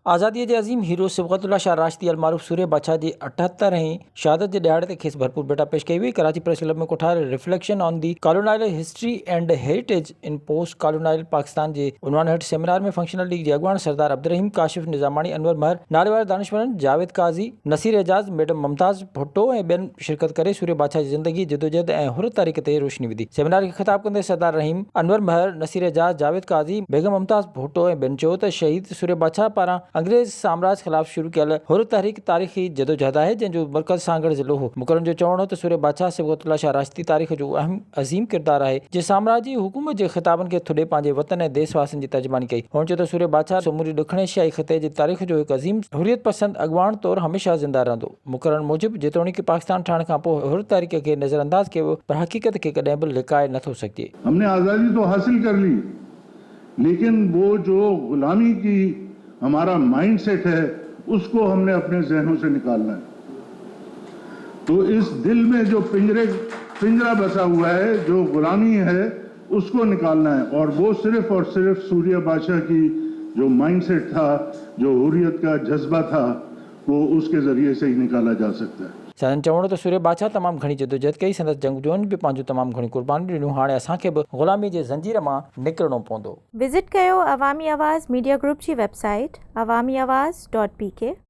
आज़ादी के अज़ीम हीरो सिबगतुल्लाह शाह राशिदी अलमारूफ सूर्य बादशाह जी 78 शहादत के दिहाड़े ते खेसि भरपूर बेटा पेश कई हुई। कराची प्रेस क्लब में कोठार reflection on the colonial history and heritage in post colonial Pakistan के उन्वान हेठ सेमिनार में फंक्शनल लीग के अगवान सरदार अब्दुर्रहीम काशिफ निज़ामानी अनवर महर नालेवार दानिशमंद जावेद काजी नसीर एजाज मैडम मुमताज़ भुट्टो ऐं ॿियनि शिरकत करे सूर्य बादशाह जी ज़िंदगी जदोजहद ऐं हुर तारीख़ ते रोशनी विधी। सेमिनार के खिताब कंदे सरदार रहीम अनवर महर नसीर एजाज जावेद काजी बेगम मुमताज़ भुट्टो ऐं ॿियनि चयो त शहीद सूर्य बादशाह पारां अंग्रेज साम्राज्य खिलाफ शुरू कयल हुर तहरीक तारीख़ी जदोजहद है जंहिंजो मरकज़ सांगड़ ज़िलो हो। मुकरन जो चवणो त सूर्य बादशाह सिबगतुल्लाह शाह राशिदी तारीख़ जो अहम अज़ीम किरदार है जे साम्राज्य हुकूमत के खिताबन के थुड़े पंहिंजे वतन ऐं देशवासियुनि जी तर्जमानी कई। हुन चयो त सूर्य बादशाह समूरी ॾखण एशियाई ख़िते जी तारीख़ जो हिकु अज़ीम हुरियत पसंद अगवान तौर हमेशा ज़िंदा रहंदो। मुकरन मूजिब जेतोणीकि पाकिस्तान ठहण खां पोइ हुर तहरीक के नज़रअंदाज कयो पर हकीकत के कॾहिं बि लिकाए नथो सघिजे। हमने आज़ादी तो हासिल कर ली, लेकिन वो जो गुलामी की हमारा माइंड सेट है उसको हमने अपने जहनों से निकालना है। तो इस दिल में जो पिंजरा बसा हुआ है, जो गुलामी है, उसको निकालना है और सिर्फ सूर्य बादशाह की जो माइंड सेट था, जो हुर्रियत का जज्बा था, वो उसके जरिए से ही निकाला जा सकता है। सन चवणो त सूर्य बादशाह तमाम घणी जदोजहद कई संदसि जंगजूअनि भी पंहिंजो तमाम घणी कुर्बानी ॾिनियूं। हाणे असांखे बि ग़ुलामी जे ज़ंजीर मां निकिरणो पवंदो। विज़िट कयो अवामी आवाज़ मीडिया ग्रुप जी वेबसाइट awamiawaz.pk